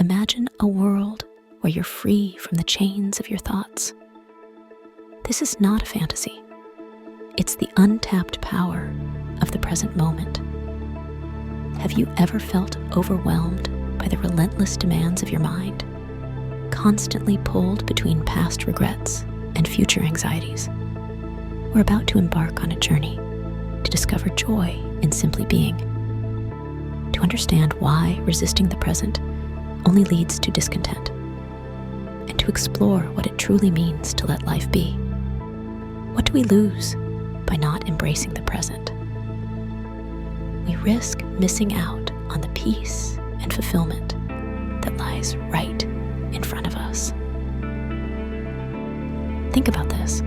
imagine a world where you're free from the chains of your thoughts. This is not a fantasy. It's the untapped power of the present moment. Have you ever felt overwhelmed by the relentless demands of your mind, constantly pulled between past regrets and future anxieties? We're about to embark on a journey to discover joy in simply being, to understand why resisting the present only leads to discontent, and to explore what it truly means to let life be. What do we lose by not embracing the present? We risk missing out on the peace and fulfillment that lies right in front of us. Think about this.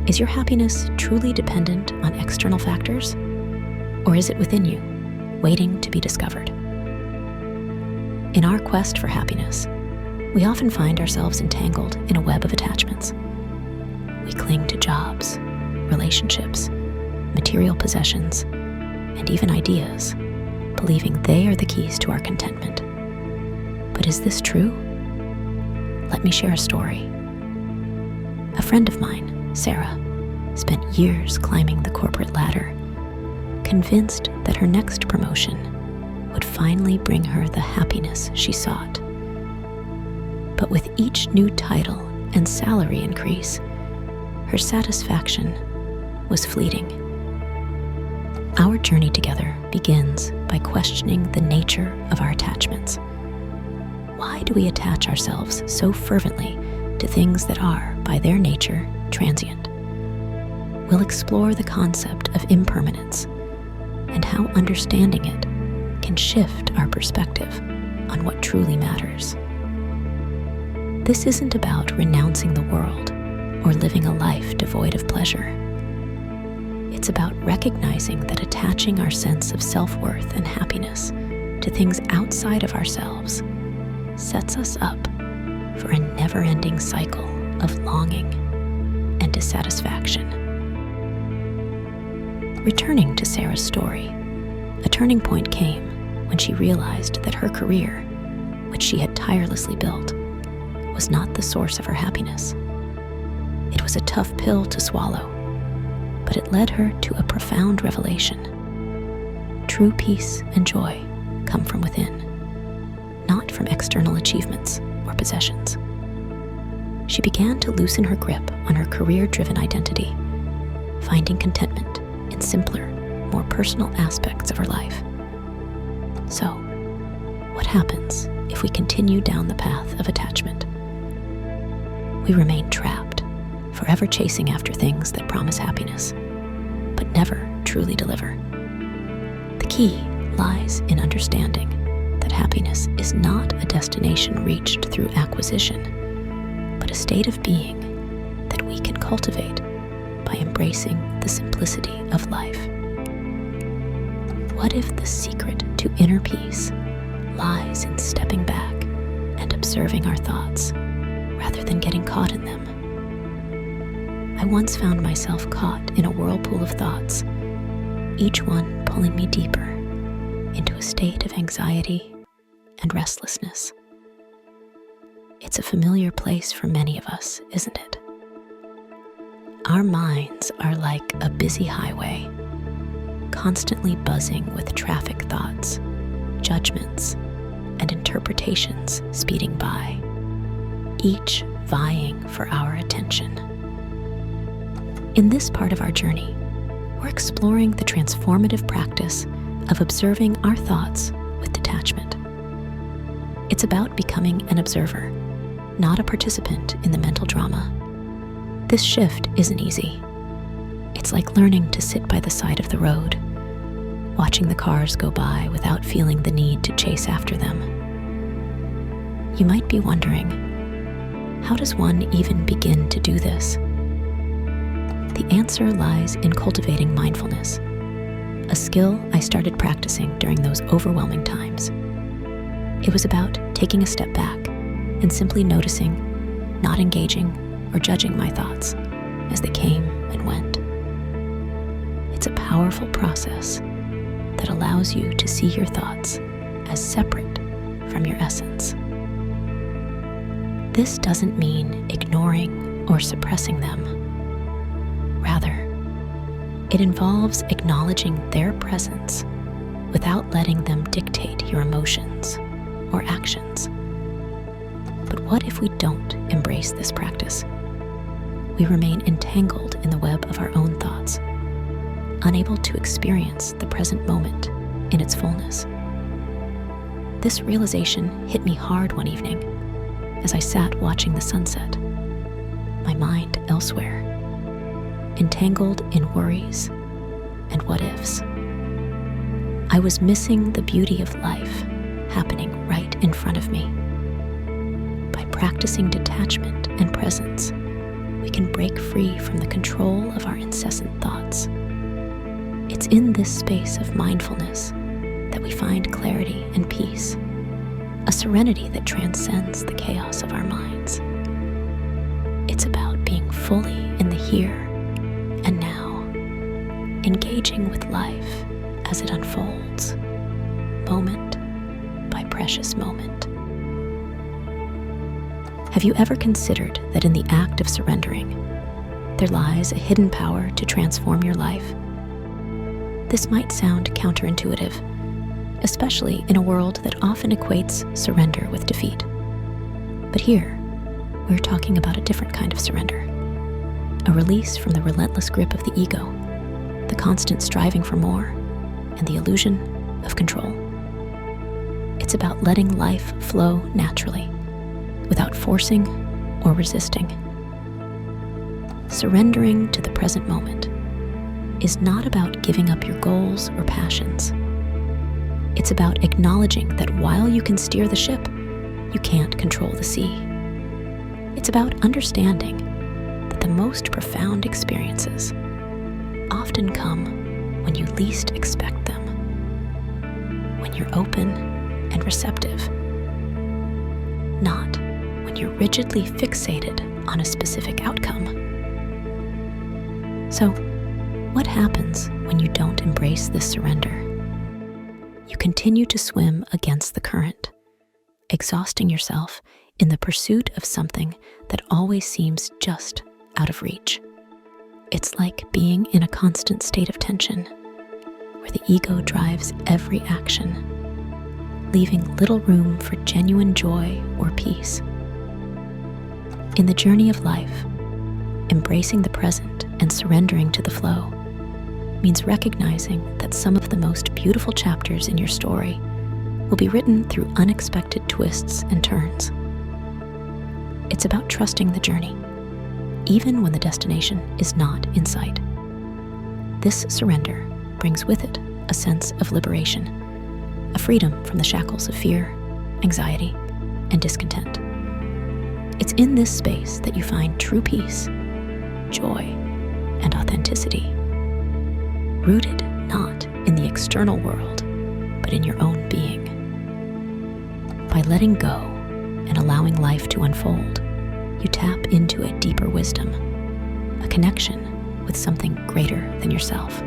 Is your happiness truly dependent on external factors? Or is it within you, waiting to be discovered? In our quest for happiness, we often find ourselves entangled in a web of attachments. We cling to jobs, relationships, material possessions, and even ideas, believing they are the keys to our contentment. But is this true? Let me share a story. A friend of mine, Sarah, spent years climbing the corporate ladder, convinced that her next promotion would finally bring her the happiness she sought. But with each new title and salary increase, her satisfaction was fleeting. Our journey together begins by questioning the nature of our attachments. Why do we attach ourselves so fervently to things that are, by their nature, transient? We'll explore the concept of impermanence and how understanding it can shift our perspective on what truly matters. This isn't about renouncing the world or living a life devoid of pleasure. It's about recognizing that attaching our sense of self-worth and happiness to things outside of ourselves sets us up for a never-ending cycle of longing and dissatisfaction. Returning to Sarah's story, a turning point came when she realized that her career, which she had tirelessly built, was not the source of her happiness. It was a tough pill to swallow, but it led her to a profound revelation. True peace and joy come from within, not from external achievements or possessions. She began to loosen her grip on her career-driven identity, finding contentment in simpler, more personal aspects of her life. So, what happens if we continue down the path of attachment? We remain trapped, forever chasing after things that promise happiness, but never truly deliver. The key lies in understanding that happiness is not a destination reached through acquisition, but a state of being that we can cultivate by embracing the simplicity of life. What if the secret to inner peace lies in stepping back and observing our thoughts rather than getting caught in them? I once found myself caught in a whirlpool of thoughts, each one pulling me deeper into a state of anxiety and restlessness. It's a familiar place for many of us, isn't it? Our minds are like a busy highway, constantly buzzing with traffic thoughts, judgments, and interpretations speeding by, each vying for our attention. In this part of our journey, we're exploring the transformative practice of observing our thoughts with detachment. It's about becoming an observer, not a participant in the mental drama. This shift isn't easy. It's like learning to sit by the side of the road, watching the cars go by without feeling the need to chase after them. You might be wondering, how does one even begin to do this? The answer lies in cultivating mindfulness, a skill I started practicing during those overwhelming times. It was about taking a step back and simply noticing, not engaging or judging my thoughts as they came and went. It's a powerful process that allows you to see your thoughts as separate from your essence. This doesn't mean ignoring or suppressing them. Rather, it involves acknowledging their presence without letting them dictate your emotions or actions. But what if we don't embrace this practice? We remain entangled in the web of our own thoughts, unable to experience the present moment in its fullness. This realization hit me hard one evening as I sat watching the sunset, my mind elsewhere, entangled in worries and what-ifs. I was missing the beauty of life happening right in front of me. By practicing detachment and presence, we can break free from the control of our incessant thoughts. It's in this space of mindfulness that we find clarity and peace, a serenity that transcends the chaos of our minds. It's about being fully in the here and now, engaging with life as it unfolds, moment by precious moment. Have you ever considered that in the act of surrendering, there lies a hidden power to transform your life? This might sound counterintuitive, especially in a world that often equates surrender with defeat. But here, we're talking about a different kind of surrender, a release from the relentless grip of the ego, the constant striving for more, and the illusion of control. It's about letting life flow naturally, without forcing or resisting. Surrendering to the present moment is not about giving up your goals or passions. It's about acknowledging that while you can steer the ship, you can't control the sea. It's about understanding that the most profound experiences often come when you least expect them, when you're open and receptive, not when you're rigidly fixated on a specific outcome. So, what happens when you don't embrace this surrender? You continue to swim against the current, exhausting yourself in the pursuit of something that always seems just out of reach. It's like being in a constant state of tension, where the ego drives every action, leaving little room for genuine joy or peace. In the journey of life, embracing the present and surrendering to the flow means recognizing that some of the most beautiful chapters in your story will be written through unexpected twists and turns. It's about trusting the journey, even when the destination is not in sight. This surrender brings with it a sense of liberation, a freedom from the shackles of fear, anxiety, and discontent. It's in this space that you find true peace, joy, and authenticity, rooted not in the external world, but in your own being. By letting go and allowing life to unfold, you tap into a deeper wisdom, a connection with something greater than yourself.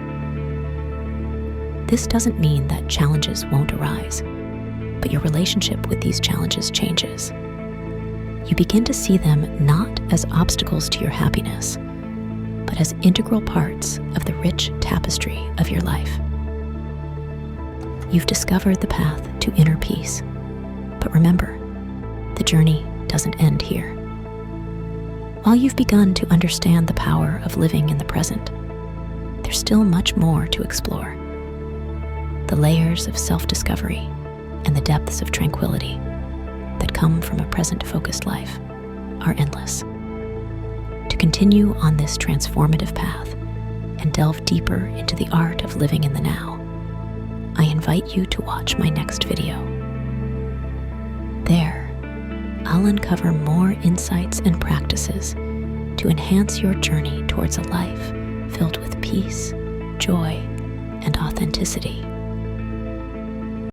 This doesn't mean that challenges won't arise, but your relationship with these challenges changes. You begin to see them not as obstacles to your happiness, but as integral parts of the rich tapestry of your life. You've discovered the path to inner peace, but remember, the journey doesn't end here. While you've begun to understand the power of living in the present, there's still much more to explore. The layers of self-discovery and the depths of tranquility that come from a present-focused life are endless. To continue on this transformative path and delve deeper into the art of living in the now, I invite you to watch my next video. There, I'll uncover more insights and practices to enhance your journey towards a life filled with peace, joy, and authenticity.